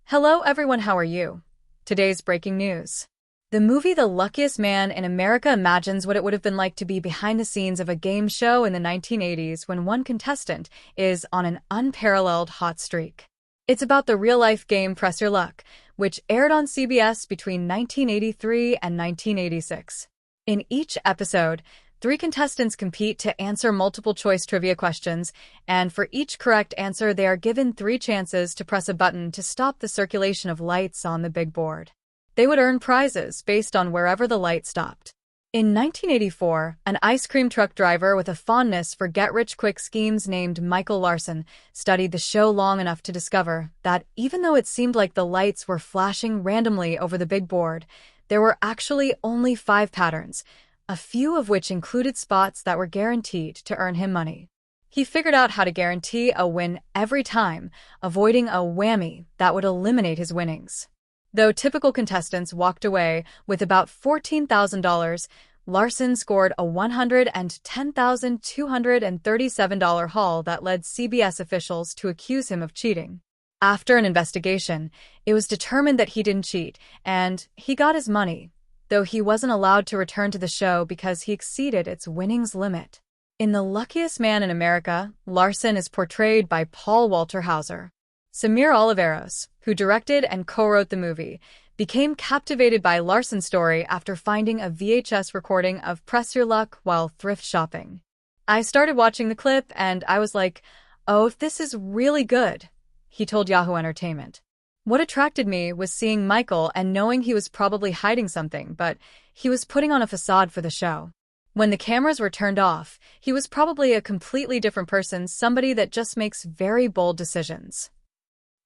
Hello everyone, how are you? Today's breaking news. The movie The Luckiest Man in America imagines what it would have been like to be behind the scenes of a game show in the 1980s when one contestant is on an unparalleled hot streak. It's about the real-life game Press Your Luck, which aired on CBS between 1983 and 1986. In each episode, three contestants compete to answer multiple-choice trivia questions, and for each correct answer, they are given 3 chances to press a button to stop the circulation of lights on the big board. They would earn prizes based on wherever the light stopped. In 1984, an ice cream truck driver with a fondness for get-rich-quick schemes named Michael Larson studied the show long enough to discover that even though it seemed like the lights were flashing randomly over the big board, there were actually only 5 patterns, a few of which included spots that were guaranteed to earn him money. He figured out how to guarantee a win every time, avoiding a whammy that would eliminate his winnings. Though typical contestants walked away with about $14,000, Larson scored a $110,237 haul that led CBS officials to accuse him of cheating. After an investigation, it was determined that he didn't cheat, and he got his money, though he wasn't allowed to return to the show because he exceeded its winnings limit. In The Luckiest Man in America, Larson is portrayed by Paul Walter Hauser. Samir Oliveros, who directed and co-wrote the movie, became captivated by Larson's story after finding a VHS recording of Press Your Luck while thrift shopping. "I started watching the clip and I was like, oh, this is really good," he told Yahoo Entertainment. "What attracted me was seeing Michael and knowing he was probably hiding something, but he was putting on a facade for the show. When the cameras were turned off, he was probably a completely different person, somebody that just makes very bold decisions."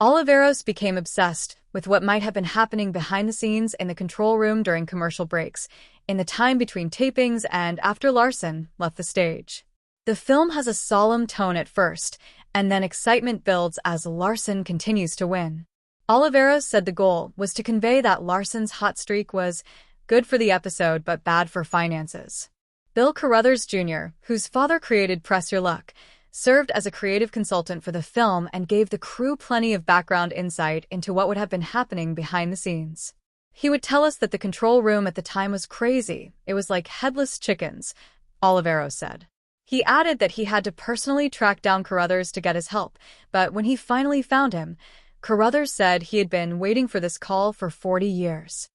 Oliveros became obsessed with what might have been happening behind the scenes in the control room during commercial breaks, in the time between tapings and after Larson left the stage. The film has a solemn tone at first, and then excitement builds as Larson continues to win. Oliveros said the goal was to convey that Larson's hot streak was good for the episode but bad for finances. Bill Carruthers Jr., whose father created Press Your Luck, served as a creative consultant for the film and gave the crew plenty of background insight into what would have been happening behind the scenes. "He would tell us that the control room at the time was crazy. It was like headless chickens," Oliveros said. He added that he had to personally track down Carruthers to get his help, but when he finally found him, Carruthers said he had been waiting for this call for 40 years.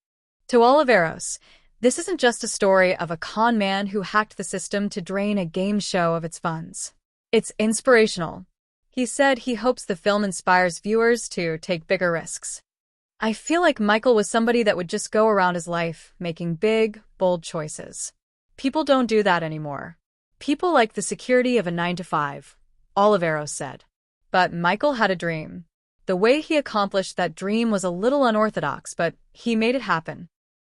To Oliveros, this isn't just a story of a con man who hacked the system to drain a game show of its funds. It's inspirational. He said he hopes the film inspires viewers to take bigger risks. "I feel like Michael was somebody that would just go around his life making big, bold choices. People don't do that anymore. People like the security of a 9-to-5, Oliveros said. But Michael had a dream. The way he accomplished that dream was a little unorthodox, but he made it happen.